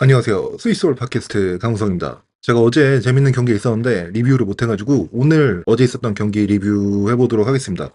안녕하세요. 스위스올 팟캐스트 강우성입니다. 제가 어제 재밌는 경기 있었는데 리뷰를 못해가지고 오늘 어제 있었던 경기 리뷰해보도록 하겠습니다.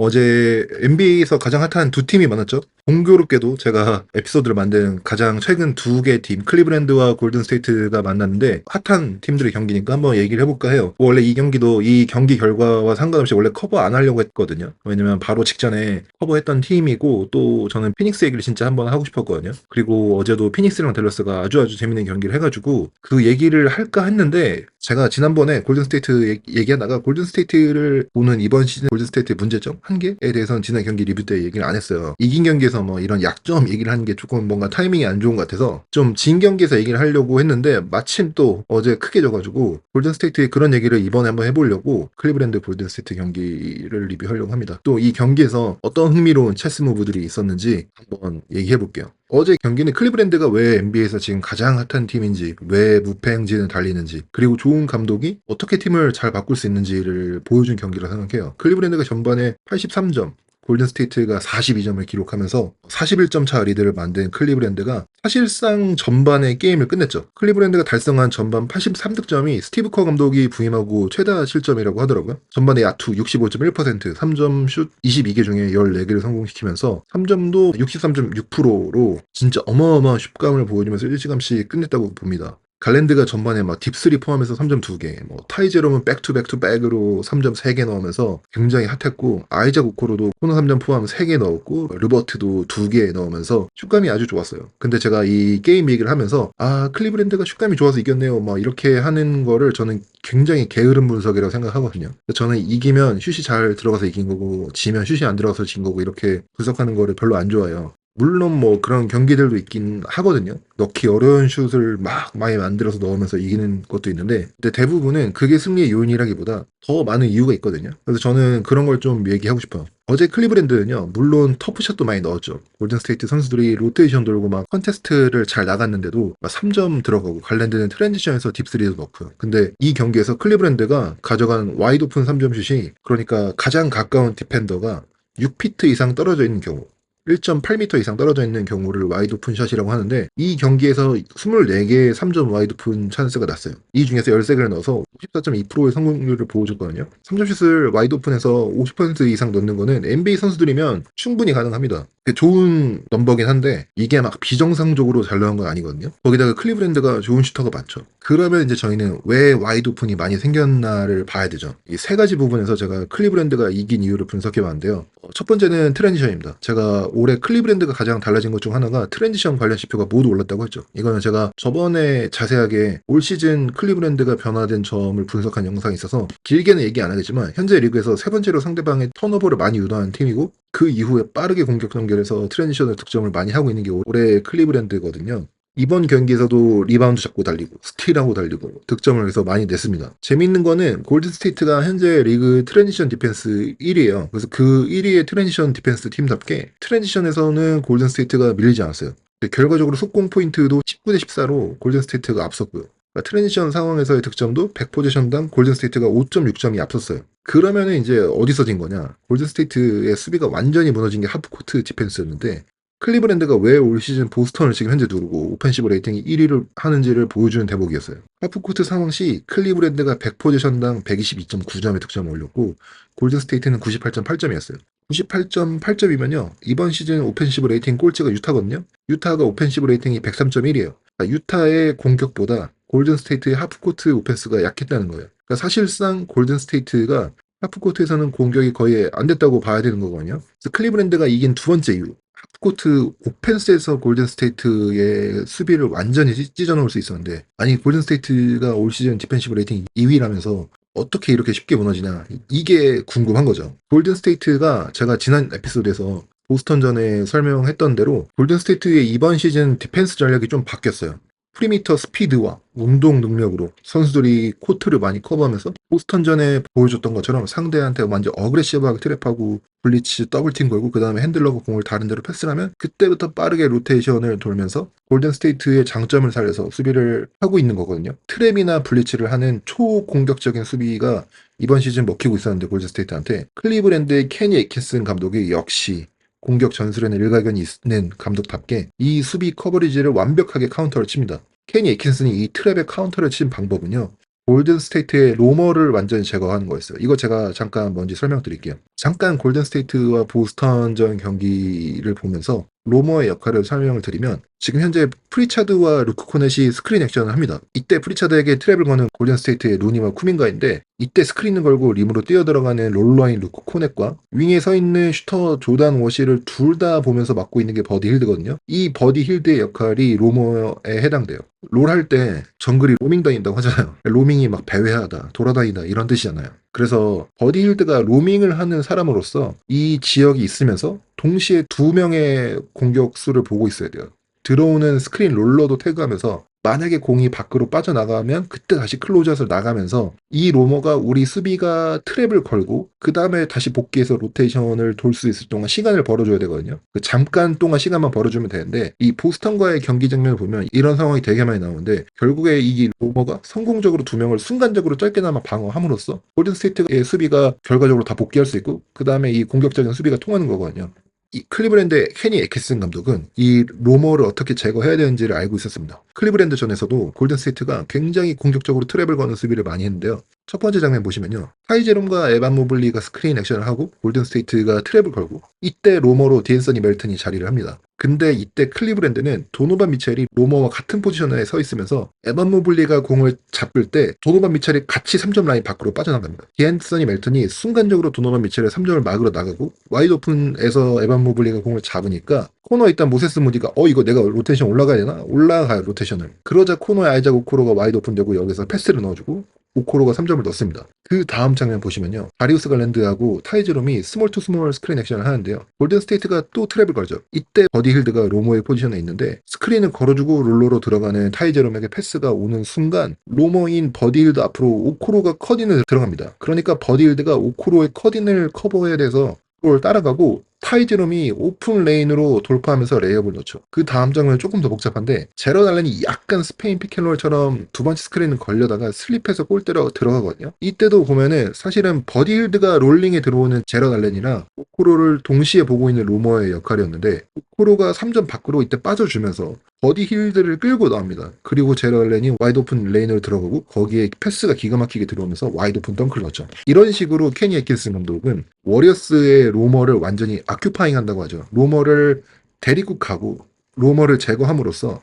어제 NBA에서 가장 핫한 두 팀이 많았죠. 공교롭게도 제가 에피소드를 만든 가장 최근 두 개 팀, 클리브랜드와 골든스테이트가 만났는데 핫한 팀들의 경기니까 한번 얘기를 해볼까 해요. 원래 이 경기도 이 경기 결과와 상관없이 원래 커버 안 하려고 했거든요. 왜냐면 바로 직전에 커버했던 팀이고 또 저는 피닉스 얘기를 진짜 한번 하고 싶었거든요. 그리고 어제도 피닉스랑 댈러스가 아주 재밌는 경기를 해가지고 그 얘기를 할까 했는데 제가 지난번에 골든스테이트 얘기하다가 골든스테이트를 보는 이번 시즌 골든스테이트의 문제점 한계에 대해서는 지난 경기 리뷰 때 얘기를 안 했어요. 이긴 경기에서 뭐 이런 약점 얘기를 하는 게 조금 뭔가 타이밍이 안 좋은 것 같아서 좀 진 경기에서 얘기를 하려고 했는데 마침 또 어제 크게 져가지고 골든스테이트의 그런 얘기를 이번에 한번 해보려고 클리브랜드 골든스테이트 경기를 리뷰하려고 합니다. 또 이 경기에서 어떤 흥미로운 체스 무브들이 있었는지 한번 얘기해볼게요. 어제 경기는 클리브랜드가 왜 NBA에서 지금 가장 핫한 팀인지, 왜 무패 행진을 달리는지, 그리고 좋은 감독이 어떻게 팀을 잘 바꿀 수 있는지를 보여준 경기라 생각해요. 클리브랜드가 전반에 83점, 골든스테이트가 42점을 기록하면서 41점 차 리드를 만든 클리브랜드가 사실상 전반에 게임을 끝냈죠. 클리브랜드가 달성한 전반 83득점이 스티브 커 감독이 부임하고 최다 실점이라고 하더라고요. 전반에 야투 65.1%, 3점 슛 22개 중에 14개를 성공시키면서 3점도 63.6%로 진짜 어마어마한 슛감을 보여주면서 일찌감치 끝냈다고 봅니다. 갈랜드가 전반에 막 딥3 포함해서 3점 2개, 뭐 타이제롬은 백투백투백으로 3점 3개 넣으면서 굉장히 핫했고, 아이작 오코로도 코너 3점 포함 3개 넣었고, 르버트도 2개 넣으면서 슛감이 아주 좋았어요. 근데 제가 이 게임 얘기를 하면서 클리브랜드가 슛감이 좋아서 이겼네요. 막 이렇게 하는 거를 저는 굉장히 게으른 분석이라고 생각하거든요. 저는 이기면 슛이 잘 들어가서 이긴 거고, 지면 슛이 안 들어가서 진 거고 이렇게 분석하는 거를 별로 안 좋아해요. 물론 뭐 그런 경기들도 있긴 하거든요. 넣기 어려운 슛을 막 많이 만들어서 넣으면서 이기는 것도 있는데, 근데 대부분은 그게 승리의 요인이라기보다 더 많은 이유가 있거든요. 그래서 저는 그런 걸 좀 얘기하고 싶어요. 어제 클리브랜드는요, 물론 터프샷도 많이 넣었죠. 골든스테이트 선수들이 로테이션 돌고 막 컨테스트를 잘 나갔는데도 막 3점 들어가고, 갈랜드는 트랜지션에서 딥3도 넣고요. 근데 이 경기에서 클리브랜드가 가져간 와이드 오픈 3점 슛이, 그러니까 가장 가까운 디펜더가 6피트 이상 떨어져 있는 경우, 1.8m 이상 떨어져 있는 경우를 와이드 오픈 샷이라고 하는데, 이 경기에서 24개의 3점 와이드 오픈 찬스가 났어요. 이 중에서 13개를 넣어서 54.2%의 성공률을 보여줬거든요. 3점 슛을 와이드 오픈에서 50% 이상 넣는 거는 NBA 선수들이면 충분히 가능합니다. 좋은 넘버긴 한데 이게 막 비정상적으로 잘 나온 건 아니거든요. 거기다가 클리브랜드가 좋은 슈터가 많죠. 그러면 이제 저희는 왜 와이드 오픈이 많이 생겼나를 봐야 되죠. 이 세 가지 부분에서 제가 클리브랜드가 이긴 이유를 분석해 봤는데요. 첫 번째는 트랜지션입니다. 제가 올해 클리브랜드가 가장 달라진 것 중 하나가 트랜지션 관련 지표가 모두 올랐다고 했죠. 이거는 제가 저번에 자세하게 올 시즌 클리브랜드가 변화된 점을 분석한 영상이 있어서 길게는 얘기 안 하겠지만, 현재 리그에서 세 번째로 상대방의 턴오버를 많이 유도하는 팀이고, 그 이후에 빠르게 공격 전개해서 트랜지션을 득점을 많이 하고 있는 게 올해 클리브랜드거든요. 이번 경기에서도 리바운드 잡고 달리고 스틸하고 달리고 득점을 해서 많이 냈습니다. 재밌는 거는 골든스테이트가 현재 리그 트랜지션 디펜스 1위예요. 그래서 그 1위의 트랜지션 디펜스 팀답게 트랜지션에서는 골든스테이트가 밀리지 않았어요. 결과적으로 속공 포인트도 19대 14로 골든스테이트가 앞섰고요. 그러니까 트랜지션 상황에서의 득점도 100포지션당 골든스테이트가 5.6점이 앞섰어요. 그러면은 이제 어디서 진 거냐? 골든스테이트의 수비가 완전히 무너진 게 하프코트 디펜스였는데, 클리브랜드가 왜 올 시즌 보스턴을 지금 현재 누르고 오펜시브 레이팅이 1위를 하는지를 보여주는 대목이었어요. 하프코트 상황 시 클리브랜드가 100포지션당 122.9점의 득점을 올렸고, 골든스테이트는 98.8점이었어요. 98.8점이면요, 이번 시즌 오펜시브 레이팅 꼴찌가 유타거든요. 유타가 오펜시브 레이팅이 103.1이에요. 유타의 공격보다 골든스테이트의 하프코트 오펜스가 약했다는 거예요. 그러니까 사실상 골든스테이트가 하프코트에서는 공격이 거의 안 됐다고 봐야 되는 거거든요. 그래서 클리브랜드가 이긴 두 번째 이유, 하프코트 오펜스에서 골든스테이트의 수비를 완전히 찢어놓을 수 있었는데, 아니 골든스테이트가 올 시즌 디펜시브 레이팅 2위라면서 어떻게 이렇게 쉽게 무너지냐, 이게 궁금한 거죠. 골든스테이트가 제가 지난 에피소드에서 보스턴전에 설명했던 대로 골든스테이트의 이번 시즌 디펜스 전략이 좀 바뀌었어요. 프리미터 스피드와 운동 능력으로 선수들이 코트를 많이 커버하면서 보스턴전에 보여줬던 것처럼 상대한테 완전 어그레시브하게 트랩하고 블리츠 더블팀 걸고 그 다음에 핸들러가 공을 다른 데로 패스를 하면 그때부터 빠르게 로테이션을 돌면서 골든스테이트의 장점을 살려서 수비를 하고 있는 거거든요. 트랩이나 블리츠를 하는 초공격적인 수비가 이번 시즌 먹히고 있었는데, 골든스테이트한테 클리브랜드의 케니 애킨슨 감독이 역시 공격 전술에는 일가견이 있는 감독답게 이 수비 커버리지를 완벽하게 카운터를 칩니다. 케니 애킨슨이 이 트랩에 카운터를 친 방법은요. 골든 스테이트의 로머를 완전히 제거하는 거였어요. 이거 제가 잠깐 먼저 설명드릴게요. 잠깐 골든 스테이트와 보스턴전 경기를 보면서 로머의 역할을 설명을 드리면 지금 현재 프리차드와 루크 코넷이 스크린 액션을 합니다. 이때 프리차드에게 트랩을 거는 골든 스테이트의 루니와 쿠민가인데 이때 스크린을 걸고 림으로 뛰어들어가는 롤러인 루크 코넷과 윙에 서 있는 슈터 조단 워시를 둘 다 보면서 맡고 있는 게 버디 힐드거든요. 이 버디 힐드의 역할이 로머에 해당돼요. 롤 할 때 정글이 로밍 다닌다고 하잖아요. 로밍이 막 배회하다, 돌아다니다 이런 뜻이잖아요. 그래서 버디 힐드가 로밍을 하는 사람으로서 이 지역이 있으면서 동시에 두 명의 공격수를 보고 있어야 돼요. 들어오는 스크린 롤러도 태그하면서 만약에 공이 밖으로 빠져나가면 그때 다시 클로즈아웃을 나가면서 이 로머가 우리 수비가 트랩을 걸고 그 다음에 다시 복귀해서 로테이션을 돌 수 있을 동안 시간을 벌어줘야 되거든요. 그 잠깐 동안 시간만 벌어주면 되는데 이 보스턴과의 경기 장면을 보면 이런 상황이 되게 많이 나오는데 결국에 이 로머가 성공적으로 두 명을 순간적으로 짧게나마 방어함으로써 골든 스테이트의 수비가 결과적으로 다 복귀할 수 있고 그 다음에 이 공격적인 수비가 통하는 거거든요. 이 클리브랜드의 케니 애킨슨 감독은 이 로머를 어떻게 제거해야 되는지를 알고 있었습니다. 클리브랜드전에서도 골든스테이트가 굉장히 공격적으로 트랩을 거는 수비를 많이 했는데요. 첫 번째 장면 보시면요. 타이제롬과 에반 모블리가 스크린 액션을 하고 골든스테이트가 트랩을 걸고 이때 로머로 디앤서니 멜튼이 자리를 합니다. 근데 이때 클리브랜드는 도노반 미첼이 로머와 같은 포지션에 서 있으면서 에반 모블리가 공을 잡을 때 도노반 미첼이 같이 3점 라인 밖으로 빠져나갑니다. 디앤서니 멜튼이 순간적으로 도노반 미첼의 3점을 막으러 나가고 와이드 오픈에서 에반 모블리가 공을 잡으니까 코너에 있던 모세스 무디가 이거 내가 로테이션 올라가야 되나? 올라가요 로테이션을. 그러자 코너에 아이작 오코로가 와이드 오픈되고 여기서 패스를 넣어주고 오코로가 3점을 넣습니다. 그 다음 장면 보시면요. 다리우스 갈랜드하고 타이제롬이 스몰 투 스몰 스크린 액션을 하는데요. 골든 스테이트가 또 트랩을 걸죠. 이때 버디 힐드가 로머의 포지션에 있는데 스크린을 걸어주고 롤러로 들어가는 타이제롬에게 패스가 오는 순간 로머인 버디 힐드 앞으로 오코로가 컷인을 들어갑니다. 그러니까 버디 힐드가 오코로의 컷인을 커버해야 돼서 그걸 따라가고 타이제롬이 오픈 레인으로 돌파하면서 레이업을 넣죠. 그 다음 장면은 조금 더 복잡한데 제럿 알렌이 약간 스페인 피켄롤처럼 두 번째 스크린을 걸려다가 슬립해서 골대로 들어가거든요. 이때도 보면은 사실은 버디 힐드가 롤링에 들어오는 제럿 알렌이랑 오코로를 동시에 보고 있는 로머의 역할이었는데 오코로가 3점 밖으로 이때 빠져주면서 버디 힐드를 끌고 나옵니다. 그리고 제럿 알렌이 와이드 오픈 레인으로 들어가고 거기에 패스가 기가 막히게 들어오면서 와이드 오픈 덩크를 넣죠. 이런 식으로 케니 애킨슨 감독은 워리어스의 로머를 완전히 아큐파잉 한다고 하죠. 로머를 데리고 가고 로머를 제거함으로써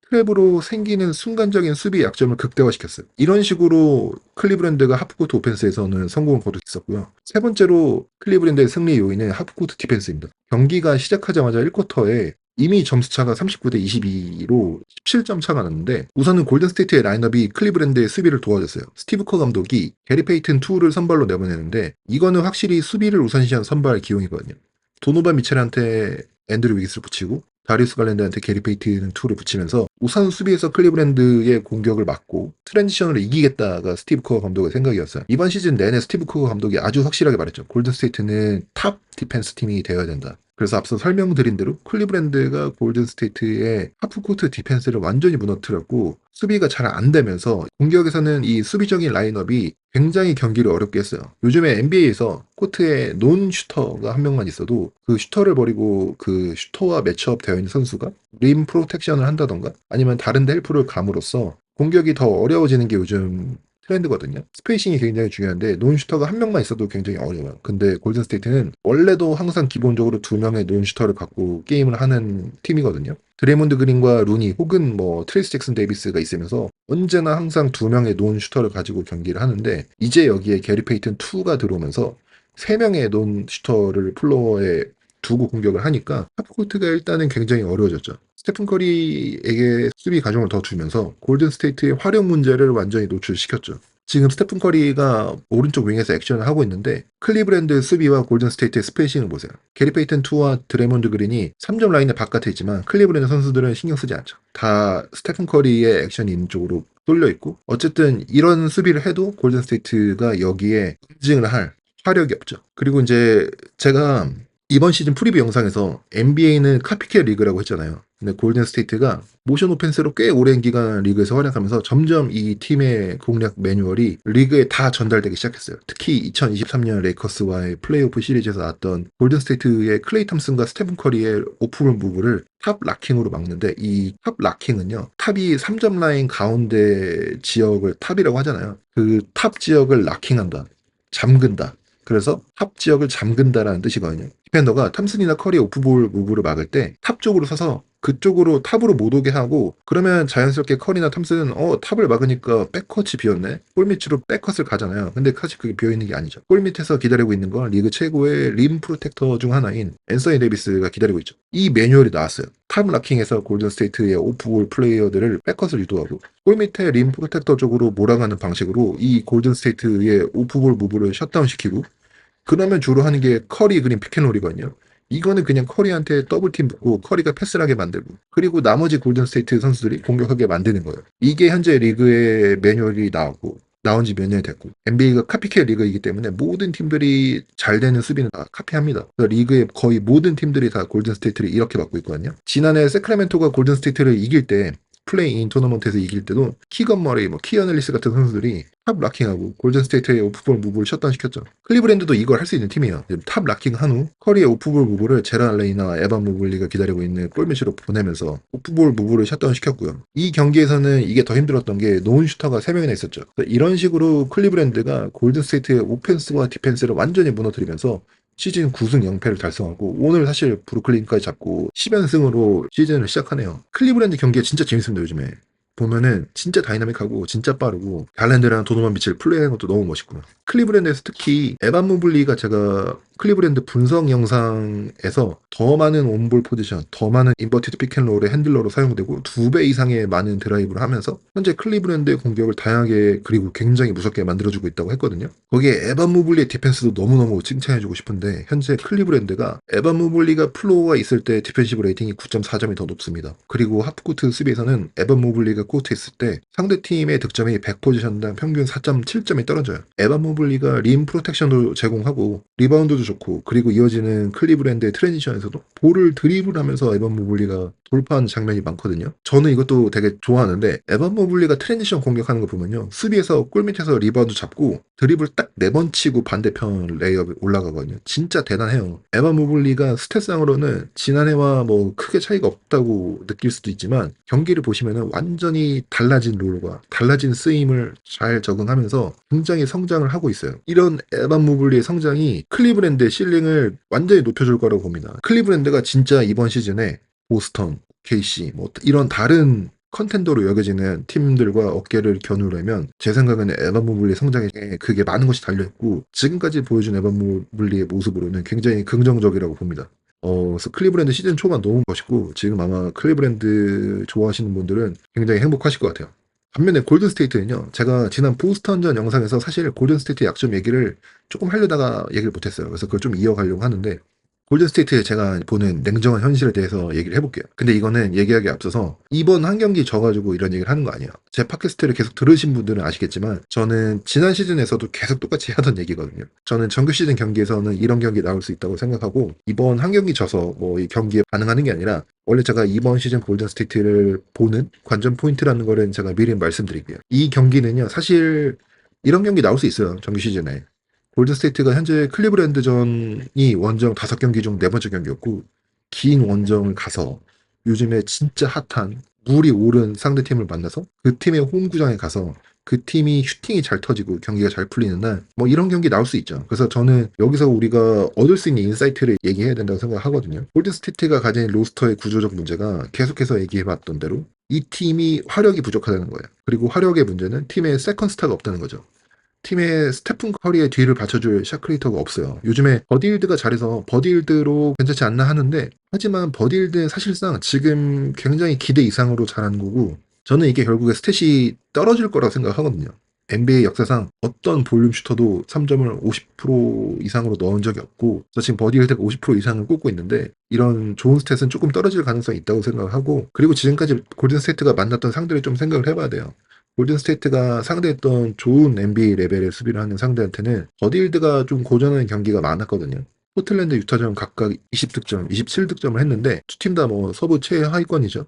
트랩으로 생기는 순간적인 수비 약점을 극대화시켰어요. 이런 식으로 클리브랜드가 하프코트 오펜스에서는 성공을 거둘 수 있었고요. 세 번째로 클리브랜드의 승리 요인은 하프코트 디펜스입니다. 경기가 시작하자마자 1쿼터에 이미 점수차가 39대 22로 17점 차가 났는데 우선은 골든스테이트의 라인업이 클리브랜드의 수비를 도와줬어요. 스티브 커 감독이 게리 페이튼 2를 선발로 내보내는데 이거는 확실히 수비를 우선시한 선발 기용이거든요. 도노반 미첼한테 앤드류 위기스를 붙이고 다리우스 갈랜드한테 게리 페이튼 2를 붙이면서 우선 수비에서 클리브랜드의 공격을 막고 트랜지션으로 이기겠다가 스티브 커 감독의 생각이었어요. 이번 시즌 내내 스티브 커 감독이 아주 확실하게 말했죠. 골든스테이트는 탑 디펜스 팀이 되어야 된다. 그래서 앞서 설명드린 대로 클리브랜드가 골든스테이트의 하프코트 디펜스를 완전히 무너뜨렸고 수비가 잘 안 되면서 공격에서는 이 수비적인 라인업이 굉장히 경기를 어렵게 했어요. 요즘에 NBA에서 코트에 논 슈터가 한 명만 있어도 그 슈터를 버리고 그 슈터와 매치업 되어 있는 선수가 림 프로텍션을 한다던가 아니면 다른 데 헬프를 감으로써 공격이 더 어려워지는 게 요즘 트렌드거든요. 스페이싱이 굉장히 중요한데 논슈터가 한 명만 있어도 굉장히 어려워요. 근데 골든스테이트는 원래도 항상 기본적으로 두 명의 논슈터를 갖고 게임을 하는 팀이거든요. 드레이몬드 그린과 루니 혹은 뭐 트레이스 잭슨 데이비스가 있으면서 언제나 항상 두 명의 논슈터를 가지고 경기를 하는데 이제 여기에 게리 페이튼 2가 들어오면서 세 명의 논슈터를 플로어에 두고 공격을 하니까 하프코트가 일단은 굉장히 어려워졌죠. 스테픈 커리에게 수비 가중을 더 주면서 골든스테이트의 활용 문제를 완전히 노출시켰죠. 지금 스테픈 커리가 오른쪽 윙에서 액션을 하고 있는데 클리브랜드 수비와 골든스테이트의 스페이싱을 보세요. 게리 페이튼 2와 드레몬드 그린이 3점 라인의 바깥에 있지만 클리브랜드 선수들은 신경 쓰지 않죠. 다 스테픈 커리의 액션이 있는 쪽으로 쏠려 있고 어쨌든 이런 수비를 해도 골든스테이트가 여기에 응징을 할 화력이 없죠. 그리고 이제 제가 이번 시즌 프리뷰 영상에서 NBA는 카피캣 리그라고 했잖아요. 근데 골든 스테이트가 모션 오펜스로 꽤 오랜 기간 리그에서 활약하면서 점점 이 팀의 공략 매뉴얼이 리그에 다 전달되기 시작했어요. 특히 2023년 레이커스와의 플레이오프 시리즈에서 나왔던 골든 스테이트의 클레이 탐슨과 스테픈 커리의 오프볼 무브를 탑 락킹으로 막는데, 이 탑 락킹은요, 탑이 3점 라인 가운데 지역을 탑이라고 하잖아요. 그 탑 지역을 락킹한다, 잠근다. 그래서 탑 지역을 잠근다라는 뜻이거든요. 디펜더가 탐슨이나 커리의 오프볼 무브를 막을 때 탑 쪽으로 서서 그쪽으로 탑으로 못 오게 하고, 그러면 자연스럽게 커리나 탐슨은 탑을 막으니까 백컷이 비었네, 골밑으로 백컷을 가잖아요. 근데 사실 그게 비어있는 게 아니죠. 골밑에서 기다리고 있는 건 리그 최고의 림 프로텍터 중 하나인 앤서니 데이비스가 기다리고 있죠. 이 매뉴얼이 나왔어요. 탑 락킹에서 골든 스테이트의 오프볼 플레이어들을 백컷을 유도하고 골밑에 림 프로텍터 쪽으로 몰아가는 방식으로 이 골든 스테이트의 오프볼 무브를 셧다운 시키고, 그러면 주로 하는 게 커리 그린 피켄롤이거든요. 이거는 그냥 커리한테 더블팀 붙고 커리가 패스를 하게 만들고, 그리고 나머지 골든스테이트 선수들이 공격하게 만드는 거예요. 이게 현재 리그의 매뉴얼이 나온 지 몇 년이 됐고, NBA가 카피캣 리그이기 때문에 모든 팀들이 잘 되는 수비는 다 카피합니다. 그래서 리그의 거의 모든 팀들이 다 골든스테이트를 이렇게 막고 있거든요. 지난해 세크라멘토가 골든스테이트를 이길 때, 플레이인 토너먼트에서 이길 때도 키건 머레이, 키언 앨리스 같은 선수들이 탑 락킹하고 골든스테이트의 오프볼 무브를 셧다운 시켰죠. 클리브랜드도 이걸 할 수 있는 팀이에요. 탑 락킹 한 후 커리의 오프볼 무브를 제란 알레이나 에반 모블리가 기다리고 있는 골밑으로 보내면서 오프볼 무브를 셧다운 시켰고요. 이 경기에서는 이게 더 힘들었던 게 노은 슈터가 3명이나 있었죠. 이런 식으로 클리브랜드가 골든스테이트의 오펜스와 디펜스를 완전히 무너뜨리면서 시즌 9승 0패를 달성하고, 오늘 사실 브루클린까지 잡고 10연승으로 시즌을 시작하네요. 클리브랜드 경기가 진짜 재밌습니다. 요즘에 보면은 진짜 다이나믹하고 진짜 빠르고, 갈랜드랑 도노만 미첼 플레이하는 것도 너무 멋있고, 클리브랜드에서 특히 에반 모블리가, 제가 클리브랜드 분석 영상에서 더 많은 온볼 포지션, 더 많은 인버티드 픽앤롤의 핸들러로 사용되고 2배 이상의 많은 드라이브를 하면서 현재 클리브랜드의 공격을 다양하게 그리고 굉장히 무섭게 만들어주고 있다고 했거든요. 거기에 에반 모블리의 디펜스도 너무너무 칭찬해주고 싶은데, 현재 클리브랜드가 에반 모블리가 플로어가 있을 때 디펜시브 레이팅이 9.4점이 더 높습니다. 그리고 하프코트 수비에서는 에반 모블리가 코트에 있을 때 상대팀의 득점이 100포지션당 평균 4.7점이 떨어져요. 에반 모블리가 림 프로텍션도 제공하고 리바운드도 좋고, 그리고 이어지는 클리브랜드의 트랜지션에서도 볼을 드리블하면서 에반 모블리가 돌파하는 장면이 많거든요. 저는 이것도 되게 좋아하는데, 에반 모블리가 트랜지션 공격하는 거 보면요, 수비에서 골밑에서 리바운드 잡고 드리블 딱 4번 치고 반대편 레이업에 올라가거든요. 진짜 대단해요. 에반 모블리가 스탯상으로는 지난해와 크게 차이가 없다고 느낄 수도 있지만, 경기를 보시면은 완전히 달라진 롤과 달라진 쓰임을 잘 적응하면서 굉장히 성장을 하고 있어요. 이런 에반 모블리의 성장이 클리브랜드의 실링을 완전히 높여줄 거라고 봅니다. 클리브랜드가 진짜 이번 시즌에 보스턴, KC 이런 다른 컨텐더로 여겨지는 팀들과 어깨를 겨누려면, 제 생각에는 에반 모블리의 성장에 그게 많은 것이 달려있고, 지금까지 보여준 에반 모블리의 모습으로는 굉장히 긍정적이라고 봅니다. 그래서 클리브랜드 시즌 초반 너무 멋있고, 지금 아마 클리브랜드 좋아하시는 분들은 굉장히 행복하실 것 같아요. 반면에 골든스테이트는요, 제가 지난 보스턴전 영상에서 사실 골든스테이트 약점 얘기를 조금 하려다가 얘기를 못했어요. 그래서 그걸 좀 이어가려고 하는데, 골든스테이트에 제가 보는 냉정한 현실에 대해서 얘기를 해볼게요. 근데 이거는 얘기하기에 앞서서 이번 한 경기 져가지고 이런 얘기를 하는 거 아니에요. 제 팟캐스트를 계속 들으신 분들은 아시겠지만, 저는 지난 시즌에서도 계속 똑같이 하던 얘기거든요. 저는 정규 시즌 경기에서는 이런 경기 나올 수 있다고 생각하고, 이번 한 경기 져서 이 경기에 반응하는 게 아니라, 원래 제가 이번 시즌 골든스테이트를 보는 관전 포인트라는 거를 제가 미리 말씀드릴게요. 이 경기는요, 사실 이런 경기 나올 수 있어요. 정규 시즌에. 골든스테이트가 현재 클리브랜드전이 원정 5경기 중 4번째 경기였고, 긴 원정을 가서 요즘에 진짜 핫한 물이 오른 상대팀을 만나서 그 팀의 홈구장에 가서 그 팀이 슈팅이 잘 터지고 경기가 잘 풀리는 날, 이런 경기 나올 수 있죠. 그래서 저는 여기서 우리가 얻을 수 있는 인사이트를 얘기해야 된다고 생각하거든요. 골든스테이트가 가진 로스터의 구조적 문제가, 계속해서 얘기해봤던 대로 이 팀이 화력이 부족하다는 거예요. 그리고 화력의 문제는 팀에 세컨 스타가 없다는 거죠. 팀의 스테픈 커리의 뒤를 받쳐줄 샤크레이터가 없어요. 요즘에 버디힐드가 잘해서 버디힐드로 괜찮지 않나 하는데, 하지만 버디힐드는 사실상 지금 굉장히 기대 이상으로 잘하는 거고, 저는 이게 결국에 스탯이 떨어질 거라고 생각하거든요. NBA 역사상 어떤 볼륨 슈터도 3점을 50% 이상으로 넣은 적이 없고, 그래서 지금 버디힐드가 50% 이상을 꽂고 있는데, 이런 좋은 스탯은 조금 떨어질 가능성이 있다고 생각하고, 그리고 지금까지 골든스테이트가 만났던 상대를 좀 생각을 해봐야 돼요. 골든스테이트가 상대했던 좋은 NBA 레벨의 수비를 하는 상대한테는 버디힐드가 좀 고전하는 경기가 많았거든요. 포틀랜드, 유타전 각각 20득점, 27득점을 했는데 두 팀 다 뭐 서부 최하위권이죠.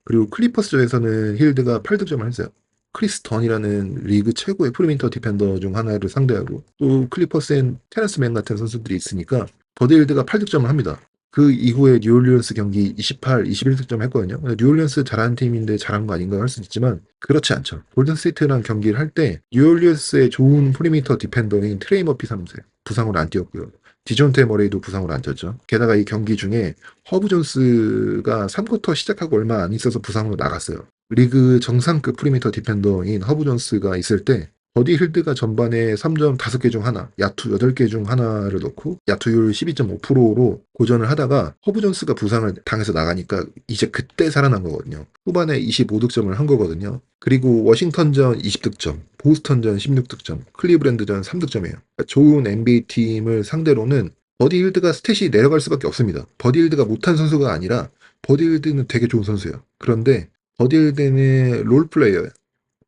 그리고 클리퍼스전에서는 힐드가 8득점을 했어요. 크리스 던이라는 리그 최고의 프리민터 디펜더 중 하나를 상대하고 또 클리퍼스엔 테런스 맨 같은 선수들이 있으니까 버디 힐드가 8득점을 합니다. 그 이후에 뉴올리언스 경기 28, 21득점 했거든요. 뉴올리언스 잘하는 팀인데 잘한 거 아닌가 할 수 있지만 그렇지 않죠. 골든스테이트랑 경기를 할 때 뉴올리언스의 좋은 프리미터 디펜더인 트레이 머피 3세 부상으로 안 뛰었고요. 디존테 머레이도 부상으로 안 뛰었죠. 게다가 이 경기 중에 허브 존스가 3쿼터 시작하고 얼마 안 있어서 부상으로 나갔어요. 리그 정상급 프리미터 디펜더인 허브 존스가 있을 때 버디 힐드가 전반에 3점 5개 중 하나, 야투 8개 중 하나를 넣고 야투율 12.5%로 고전을 하다가 허브 존스가 부상을 당해서 나가니까 이제 그때 살아난 거거든요. 후반에 25득점을 한 거거든요. 그리고 워싱턴전 20득점, 보스턴전 16득점, 클리브랜드전 3득점이에요. 좋은 NBA 팀을 상대로는 버디 힐드가 스탯이 내려갈 수밖에 없습니다. 버디 힐드가 못한 선수가 아니라 버디 힐드는 되게 좋은 선수예요. 그런데 버디 힐드는 롤 플레이어예요.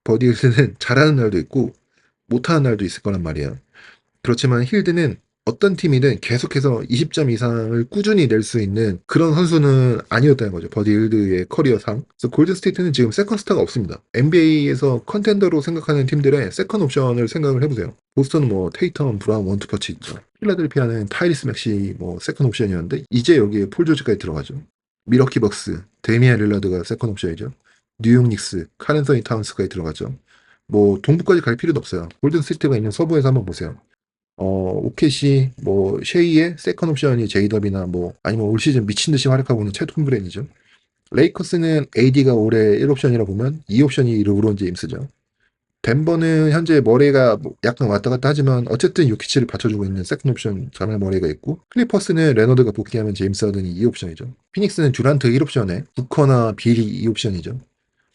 버디 힐드는 잘하는 날도 있고 못하는 날도 있을 거란 말이에요. 그렇지만 힐드는 어떤 팀이든 계속해서 20점 이상을 꾸준히 낼 수 있는 그런 선수는 아니었다는 거죠. 버디 힐드의 커리어상. 그래서 골든스테이트는 지금 세컨 스타가 없습니다. NBA에서 컨텐더로 생각하는 팀들의 세컨 옵션을 생각을 해보세요. 보스턴은 뭐 테이텀, 브라운, 원투퍼치 있죠. 필라델피아는 타이리스 맥시 뭐 세컨 옵션이었는데 이제 여기에 폴 조지까지 들어가죠. 미러키 벅스, 데미안 릴라드가 세컨 옵션이죠. 뉴욕 닉스, 카렌서니 타운스까지 들어가죠. 뭐 동부까지 갈 필요도 없어요. 골든스테이트가 있는 서부에서 한번 보세요. OKC 뭐 쉐이의 세컨 옵션이 제이더비나 뭐 아니면 올 시즌 미친 듯이 활약하고 있는 채 톰브레인이죠. 레이커스는 AD가 올해 1옵션이라 보면 2옵션이 르브론 제임스죠. 덴버는 현재 머레이가 뭐 약간 왔다 갔다 하지만 어쨌든 요키치를 받쳐주고 있는 세컨 옵션 자말 머레이가 있고 클리퍼스는 레너드가 복귀하면 제임스 하든이 2옵션이죠. 피닉스는 듀란트 1옵션에 부커나 빌이 2옵션이죠.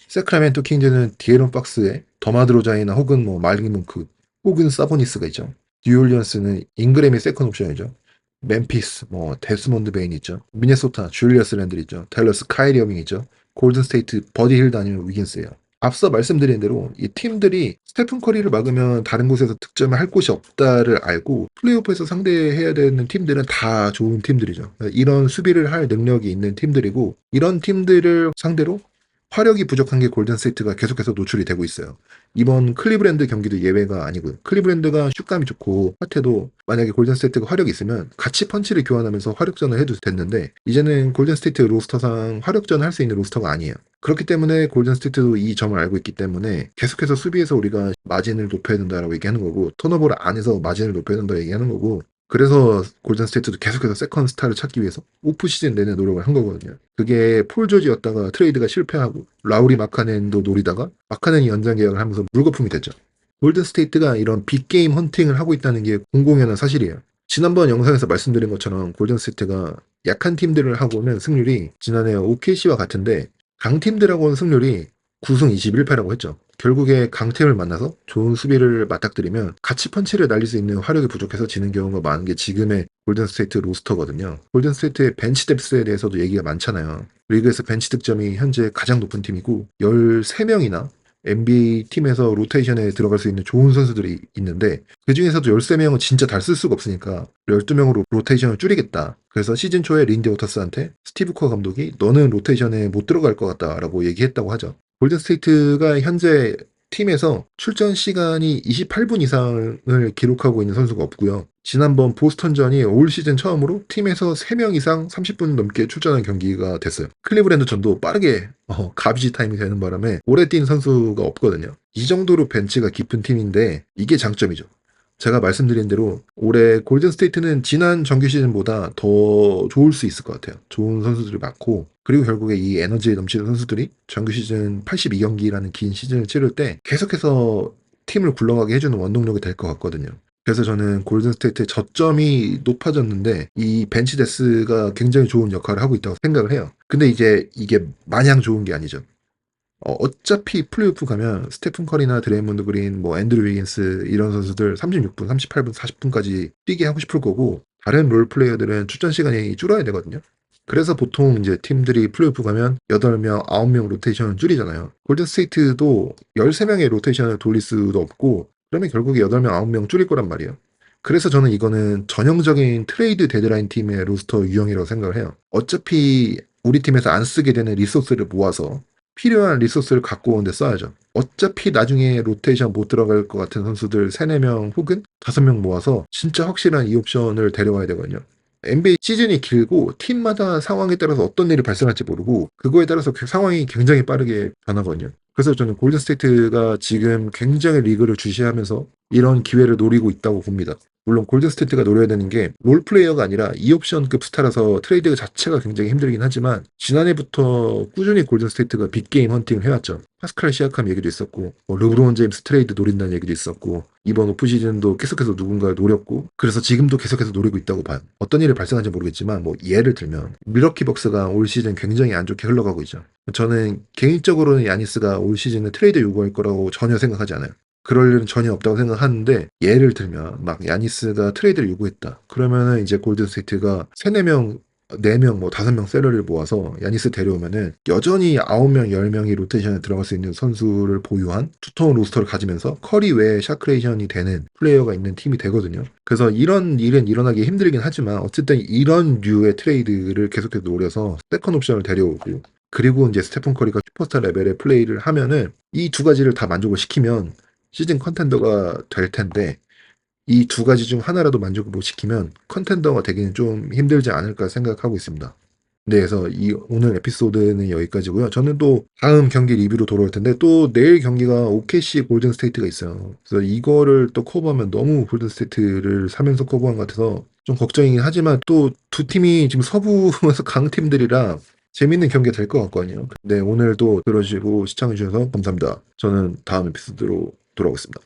세크라멘토 킹즈는 디에론 박스에 더마드로자이나 혹은 뭐 말린 뭉크 혹은 사보니스가 있죠. 뉴올리언스는 잉그램이 세컨 옵션이죠. 멤피스, 뭐 데스몬드 베인 있죠. 미네소타 줄리어스 랜들 있죠. 댈러스 카이리 어밍 있죠. 골든스테이트 버디 힐드 아니면 위긴스예요. 앞서 말씀드린 대로 이 팀들이 스테픈 커리를 막으면 다른 곳에서 득점을 할 곳이 없다를 알고 플레이오프에서 상대해야 되는 팀들은 다 좋은 팀들이죠. 이런 수비를 할 능력이 있는 팀들이고 이런 팀들을 상대로 화력이 부족한 게 골든스테이트가 계속해서 노출이 되고 있어요. 이번 클리브랜드 경기도 예외가 아니고요. 클리브랜드가 슛감이 좋고 핫해도 만약에 골든스테이트가 화력이 있으면 같이 펀치를 교환하면서 화력전을 해도 됐는데 이제는 골든스테이트 로스터상 화력전을 할 수 있는 로스터가 아니에요. 그렇기 때문에 골든스테이트도 이 점을 알고 있기 때문에 계속해서 수비에서 우리가 마진을 높여야 된다라고 얘기하는 거고 턴오버를 안 해서 마진을 높여야 된다고 얘기하는 거고 그래서 골든스테이트도 계속해서 세컨 스타를 찾기 위해서 오프 시즌 내내 노력을 한 거거든요. 그게 폴 조지였다가 트레이드가 실패하고 라우리 마카넨도 노리다가 마카넨이 연장 계약을 하면서 물거품이 됐죠. 골든스테이트가 이런 빅게임 헌팅을 하고 있다는 게 공공연한 사실이에요. 지난번 영상에서 말씀드린 것처럼 골든스테이트가 약한 팀들을 하고는 승률이 지난해 OKC와 같은데 강팀들하고는 승률이 9승 21패라고 했죠. 결국에 강팀을 만나서 좋은 수비를 맞닥뜨리면 같이 펀치를 날릴 수 있는 화력이 부족해서 지는 경우가 많은 게 지금의 골든스테이트 로스터거든요. 골든스테이트의 벤치 뎁스에 대해서도 얘기가 많잖아요. 리그에서 벤치 득점이 현재 가장 높은 팀이고 13명이나 NBA 팀에서 로테이션에 들어갈 수 있는 좋은 선수들이 있는데 그 중에서도 13명은 진짜 다 쓸 수가 없으니까 12명으로 로테이션을 줄이겠다. 그래서 시즌 초에 린디 오터스한테 스티브 커 감독이 너는 로테이션에 못 들어갈 것 같다라고 얘기했다고 하죠. 골든스테이트가 현재 팀에서 출전 시간이 28분 이상을 기록하고 있는 선수가 없고요. 지난번 보스턴전이 올 시즌 처음으로 팀에서 3명 이상 30분 넘게 출전한 경기가 됐어요. 클리브랜드전도 빠르게 가비지 타임이 되는 바람에 오래 뛴 선수가 없거든요. 이 정도로 벤치가 깊은 팀인데 이게 장점이죠. 제가 말씀드린 대로 올해 골든스테이트는 지난 정규 시즌보다 더 좋을 수 있을 것 같아요. 좋은 선수들이 많고 그리고 결국에 이 에너지에 넘치는 선수들이 정규 시즌 82경기라는 긴 시즌을 치를 때 계속해서 팀을 굴러가게 해주는 원동력이 될 것 같거든요. 그래서 저는 골든스테이트의 저점이 높아졌는데 이 벤치 데스가 굉장히 좋은 역할을 하고 있다고 생각을 해요. 근데 이게 마냥 좋은 게 아니죠. 어차피 플레이오프 가면 스테픈 커리나 드레이먼드 그린, 뭐 앤드류 위긴스 이런 선수들 36분, 38분, 40분까지 뛰게 하고 싶을 거고 다른 롤 플레이어들은 출전 시간이 줄어야 되거든요. 그래서 보통 이제 팀들이 플레이오프 가면 8명, 9명 로테이션을 줄이잖아요. 골든스테이트도 13명의 로테이션을 돌릴 수도 없고 그러면 결국에 8명, 9명 줄일 거란 말이에요. 그래서 저는 이거는 전형적인 트레이드 데드라인 팀의 로스터 유형이라고 생각을 해요. 어차피 우리 팀에서 안 쓰게 되는 리소스를 모아서 필요한 리소스를 갖고 오는데 써야죠. 어차피 나중에 로테이션 못 들어갈 것 같은 선수들 3, 4명 혹은 5명 모아서 진짜 확실한 이 옵션을 데려와야 되거든요. NBA 시즌이 길고 팀마다 상황에 따라서 어떤 일이 발생할지 모르고 그거에 따라서 그 상황이 굉장히 빠르게 변하거든요. 그래서 저는 골든스테이트가 지금 굉장히 리그를 주시하면서 이런 기회를 노리고 있다고 봅니다. 물론 골든스테이트가 노려야 되는 게 롤플레이어가 아니라 2옵션급 스타라서 트레이드 자체가 굉장히 힘들긴 하지만 지난해부터 꾸준히 골든스테이트가 빅게임 헌팅을 해왔죠. 파스칼 시아캄 얘기도 있었고 르브론 제임스 트레이드 노린다는 얘기도 있었고 이번 오프시즌도 계속해서 누군가를 노렸고 그래서 지금도 계속해서 노리고 있다고 봐요. 어떤 일이 발생한지 모르겠지만 뭐 예를 들면 밀워키 벅스가 올 시즌 굉장히 안 좋게 흘러가고 있죠. 저는 개인적으로는 야니스가 올 시즌에 트레이드 요구할 거라고 전혀 생각하지 않아요. 그럴 일은 전혀 없다고 생각하는데 예를 들면 막 야니스가 트레이드를 요구했다. 그러면은 이제 골든스테이트가 3, 4명 4명, 뭐 5명 셀러리를 모아서 야니스 데려오면은 여전히 9명, 10명이 로테이션에 들어갈 수 있는 선수를 보유한 투톤 로스터를 가지면서 커리 외에 샤크레이션이 되는 플레이어가 있는 팀이 되거든요. 그래서 이런 일은 일어나기 힘들긴 하지만 어쨌든 이런 류의 트레이드를 계속해서 노려서 세컨 옵션을 데려오고 그리고 이제 스테픈 커리가 슈퍼스타 레벨의 플레이를 하면은 이 두 가지를 다 만족을 시키면 시즌 컨텐더가 될 텐데 이 두 가지 중 하나라도 만족을 못 시키면 컨텐더가 되기는 좀 힘들지 않을까 생각하고 있습니다. 네, 그래서 이 오늘 에피소드는 여기까지고요. 저는 또 다음 경기 리뷰로 돌아올 텐데 또 내일 경기가 OKC 골든 스테이트가 있어요. 그래서 이거를 또 커버하면 너무 골든 스테이트를 사면서 커버한 것 같아서 좀 걱정이긴 하지만 또 두 팀이 지금 서부에서 강팀들이라 재밌는 경기가 될 것 같거든요. 네, 오늘도 들어주시고 시청해주셔서 감사합니다. 저는 다음 에피소드로 돌아오겠습니다.